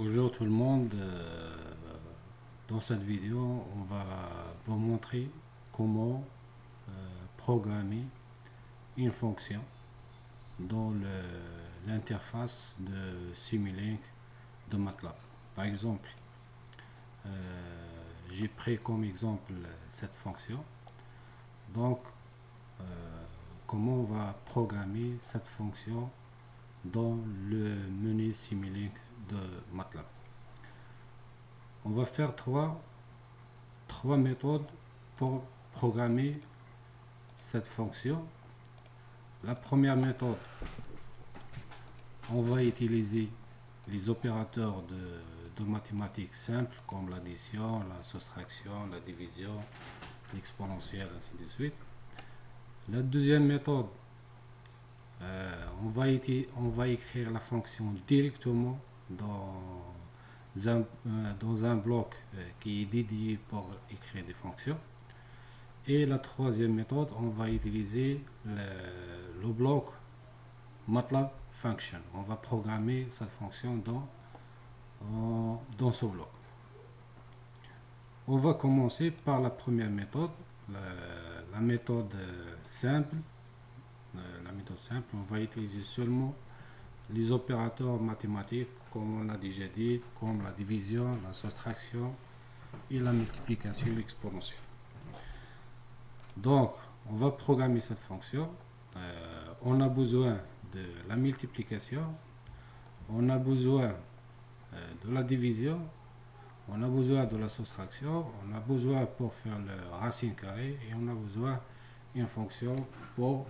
Bonjour tout le monde. Dans cette vidéo, on va vous montrer comment programmer une fonction dans l'interface de Simulink de MATLAB. Par exemple, j'ai pris comme exemple cette fonction. Donc, comment on va programmer cette fonction dans le menu Simulink de MATLAB. On va faire trois méthodes pour programmer cette fonction. La première méthode, on va utiliser les opérateurs de mathématiques simples comme l'addition, la soustraction, la division, l'exponentielle, ainsi de suite. La deuxième méthode, on va écrire la fonction directement dans un bloc qui est dédié pour écrire des fonctions. Et la troisième méthode, on va utiliser le bloc MATLAB Function. On va programmer cette fonction dans ce bloc. On va commencer par la première méthode, la méthode simple. La méthode simple, on va utiliser seulement les opérateurs mathématiques, comme on l'a déjà dit, comme la division, la soustraction et la multiplication et l'exponentielle. Donc, on va programmer cette fonction. On a besoin de la multiplication, on a besoin de la division, on a besoin de la soustraction, on a besoin pour faire le racine carrée et on a besoin d'une fonction pour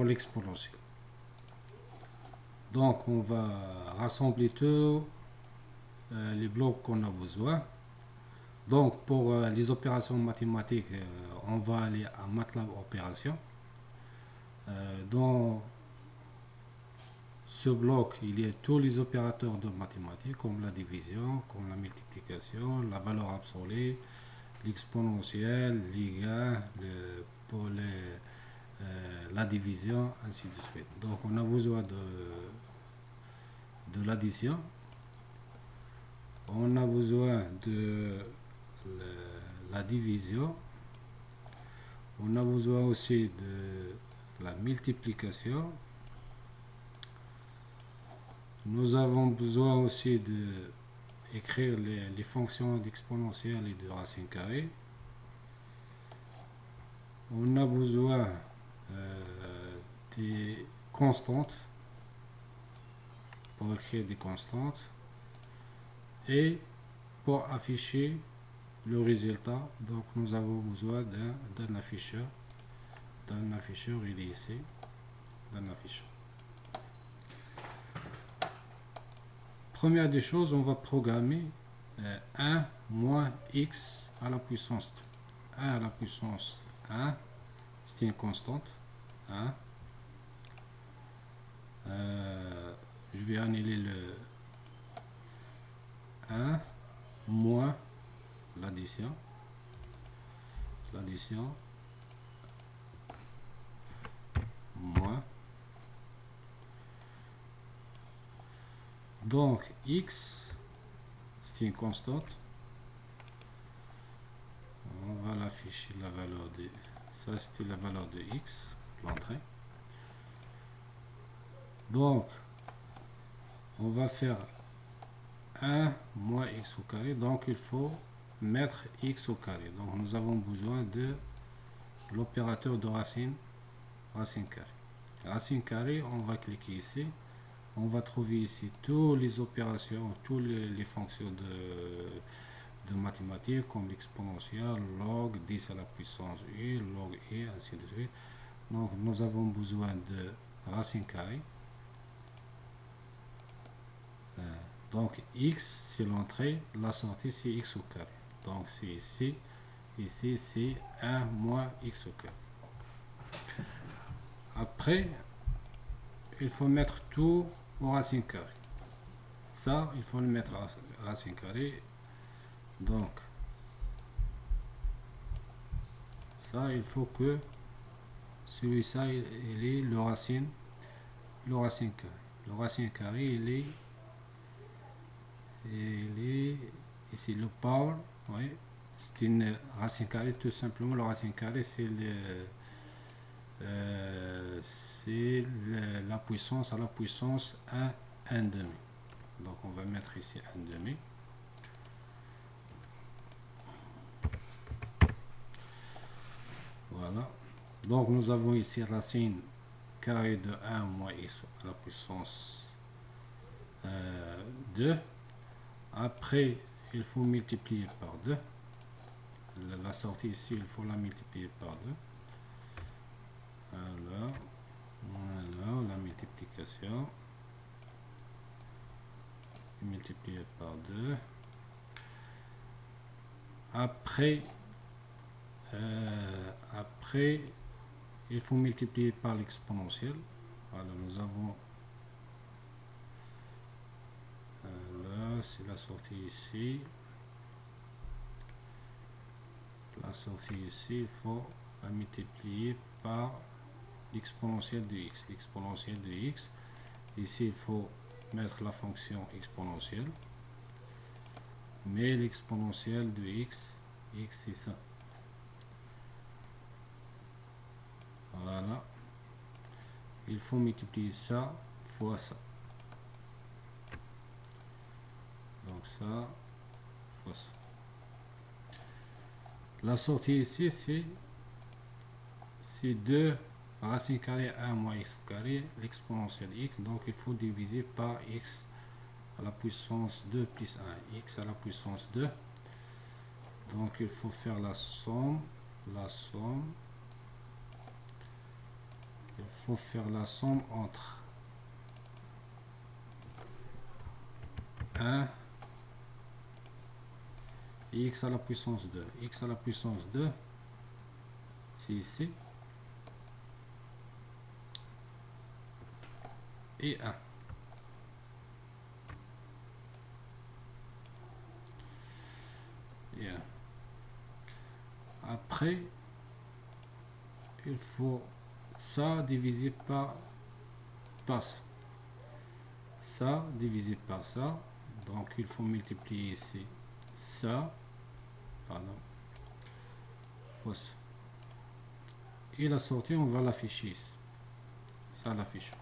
l'exponentielle. Donc, on va rassembler tous les blocs qu'on a besoin. Donc, pour les opérations mathématiques, on va aller à MATLAB Opération. Dans ce bloc, il y a tous les opérateurs de mathématiques, comme la division, comme la multiplication, la valeur absolue, l'exponentielle, les gains, pour la division, ainsi de suite. Donc, on a besoin de l'addition. On a besoin de la division. On a besoin aussi de la multiplication. Nous avons besoin aussi d'écrire les fonctions d'exponentielle et de racine carrée. On a besoin des constantes pour écrire des constantes et pour afficher le résultat. Donc nous avons besoin d'un afficheur. Il est ici, d'un afficheur. Première des choses, on va programmer 1 moins x à la puissance 1 à la puissance 1, c'est une constante 1. Je vais annuler le 1 moins l'addition moins. Donc x, c'est une constante. On va l'afficher, la valeur de ça, c'était la valeur de x, l'entrée. Donc on va faire 1 moins x au carré, donc il faut mettre x au carré. Donc nous avons besoin de l'opérateur de racine carrée. Racine carrée, on va cliquer ici. On va trouver ici toutes les opérations, toutes les fonctions de mathématiques comme l'exponentielle, log, 10 à la puissance u, log et ainsi de suite. Donc nous avons besoin de racine carrée. Donc x c'est l'entrée, la sortie c'est x au carré. Donc c'est ici c'est 1 moins x au carré. Après, il faut mettre tout au racine carrée. Ça, il faut le mettre à racine carrée. Donc, ça, il faut que celui-ci, il est le racine carré. Le racine carré, il est Et il est ici le power, oui, c'est une racine carrée, tout simplement. La racine carrée, c'est la puissance à la puissance 1 demi. Donc on va mettre ici 1 demi. Voilà. Donc nous avons ici racine carrée de 1 moins x à la puissance 2. Après, il faut multiplier par 2. La sortie ici, il faut la multiplier par 2. Alors, la multiplication multiplié par 2. Après, il faut multiplier par l'exponentielle. Alors, nous avons là, c'est la sortie ici. La sortie ici, il faut la multiplier par l'exponentielle de x. L'exponentielle de x. Ici, il faut mettre la fonction exponentielle. Mais l'exponentielle de x c'est ça. Voilà. Il faut multiplier ça fois ça. Donc ça fois ça. La sortie ici, c'est 2 racine carrée 1 moins x au carré, l'exponentielle x. Donc il faut diviser par x à la puissance 2 plus 1, x à la puissance 2. Donc il faut faire la somme. Il faut faire la somme entre 1 et x à la puissance 2. X à la puissance 2, c'est ici. Et 1. Et 1. Après, il faut ça divisé par ça. Ça divisé par ça. Donc il faut multiplier ici ça. Pardon. Fois ça. Et la sortie, on va l'afficher ici. Ça l'affiche.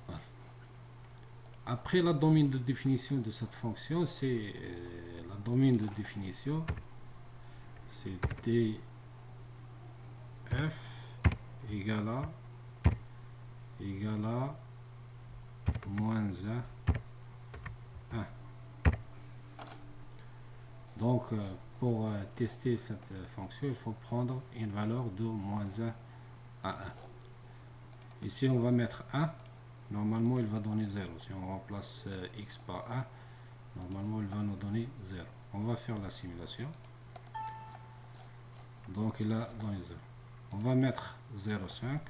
Voilà. Après, la domaine de définition de cette fonction, c'est la domaine de définition, c'est df égale à moins 1. Donc, pour tester cette fonction, il faut prendre une valeur de moins 1 à 1. Ici, on va mettre 1. Normalement, il va donner 0. Si on remplace x par 1, normalement, il va nous donner 0. On va faire la simulation. Donc, il a donné 0. On va mettre 0,5.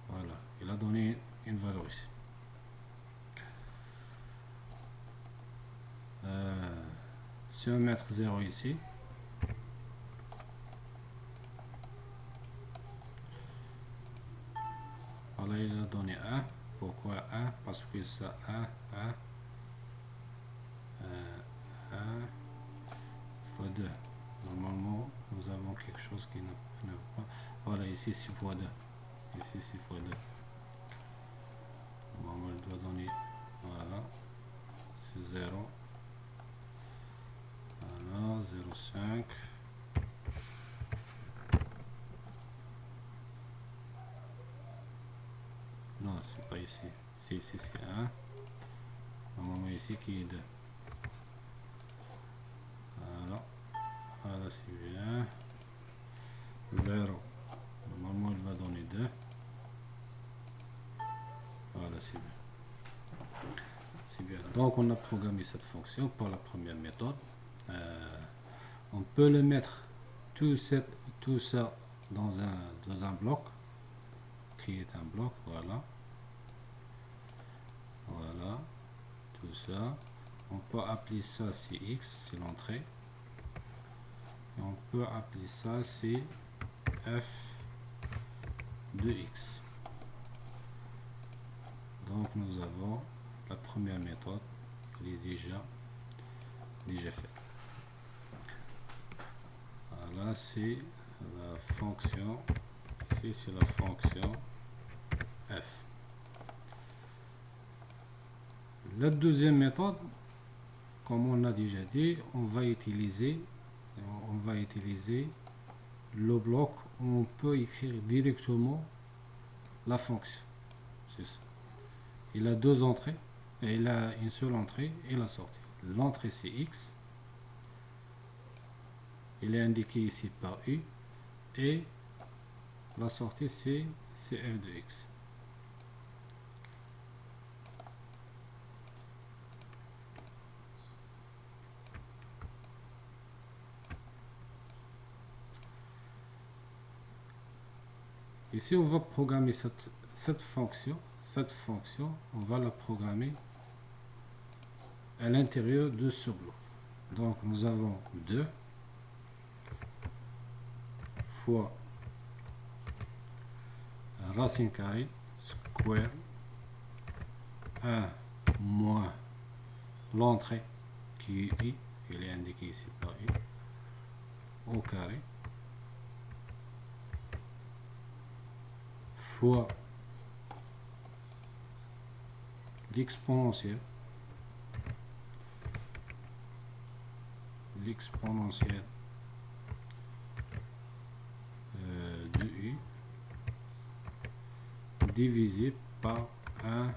Voilà, il a donné une valeur ici. Si on met 0 ici, voilà, il a donné 1. Pourquoi 1? Parce que ça 1 fois 2. Normalement, nous avons quelque chose qui n'a pas. Voilà, ici c'est fois 2. Ici c'est fois 2. Normalement, il doit donner. Voilà, c'est 0. Voilà, 0,5. Non, c'est pas ici. C'est ici, c'est 1. Normalement, ici qui est 2. Voilà. Voilà, c'est bien. 0. Normalement, il va donner 2. Voilà, c'est bien. C'est bien. Donc, on a programmé cette fonction pour la première méthode. On peut le mettre tout ça dans un bloc. Créer un bloc, voilà. Voilà. Tout ça. On peut appeler ça c'est x, c'est l'entrée. Et on peut appeler ça c'est f de x. Donc nous avons la première méthode qui est déjà faite. Voilà, c'est la fonction, ici c'est la fonction f. La deuxième méthode, comme on a déjà dit, on va utiliser le bloc où on peut écrire directement la fonction. C'est ça. Il a deux entrées, et il a une seule entrée et la sortie. L'entrée c'est x, il est indiqué ici par u, et la sortie c'est f de x. Ici on va programmer cette fonction, on va la programmer à l'intérieur de ce bloc. Donc nous avons 2 fois racine carrée square 1 moins l'entrée qui est i, il est indiqué ici par i, au carré, fois l'exponentielle de u divisé par 1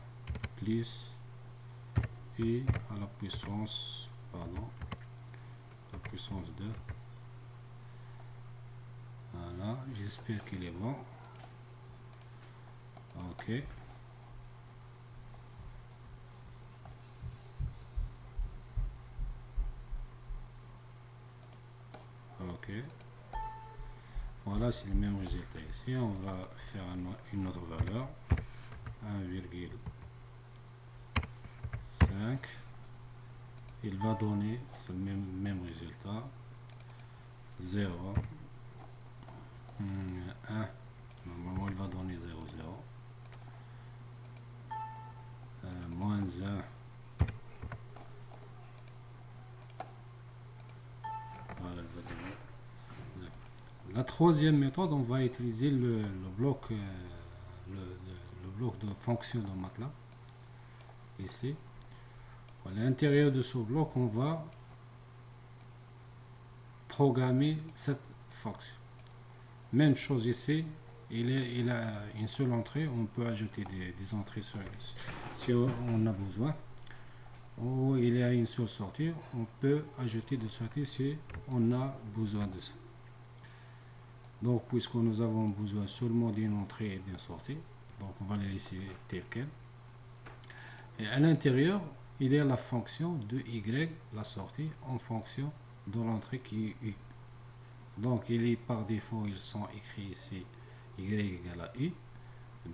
plus u à la puissance, la puissance 2. Voilà, j'espère qu'il est bon. Ok. Ok. Voilà, c'est le même résultat ici. On va faire une autre valeur. 1,5. Il va donner c'est le même résultat. 0. 1. Normalement, il va donner 0, 0. Moins 1. Voilà, il va donner 0. La troisième méthode, on va utiliser le bloc de fonction de MATLAB. Ici, à l'intérieur de ce bloc, on va programmer cette fonction. Même chose ici, il a une seule entrée, on peut ajouter des entrées si on a besoin. Ou il y a une seule sortie, on peut ajouter des sorties si on a besoin de ça. Donc, puisque nous avons besoin seulement d'une entrée et d'une sortie, donc on va les laisser telles quelles. Et à l'intérieur, il y a la fonction de y, la sortie, en fonction de l'entrée qui est u. Donc, il est par défaut, ils sont écrits ici, y égale à u,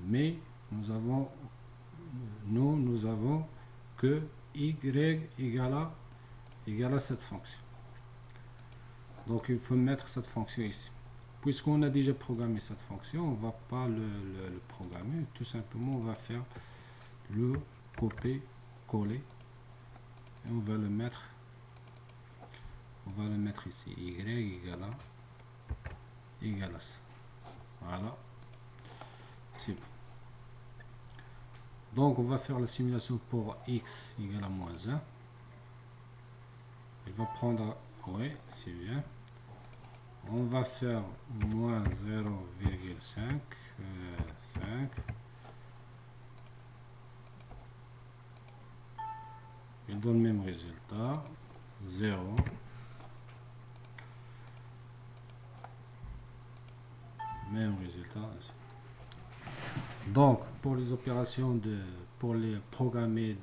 mais nous avons que y égale à cette fonction. Donc, il faut mettre cette fonction ici. Puisqu'on a déjà programmé cette fonction, on ne va pas le programmer. Tout simplement, on va faire le copier-coller. Et on va le mettre ici. Y égale à ça. Voilà. C'est bon. Donc, on va faire la simulation pour x égale à moins 1. Il va prendre... Oui, c'est bien. On va faire moins 0,5. 5. Il donne le même résultat. 0. Même résultat. Donc, pour les opérations pour les programmer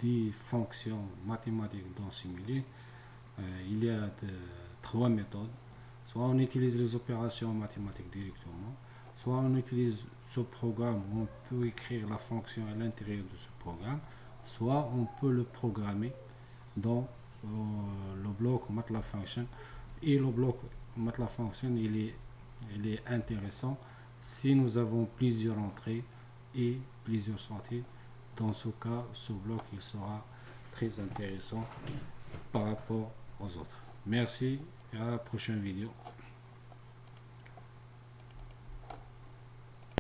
des fonctions mathématiques dans Simulink, il y a trois méthodes. Soit on utilise les opérations mathématiques directement, soit on utilise ce programme où on peut écrire la fonction à l'intérieur de ce programme, soit on peut le programmer dans le bloc MATLAB Function. Et le bloc MATLAB Function, il est intéressant Si nous avons plusieurs entrées et plusieurs sorties, dans ce cas, ce bloc il sera très intéressant par rapport aux autres. Merci et à la prochaine vidéo.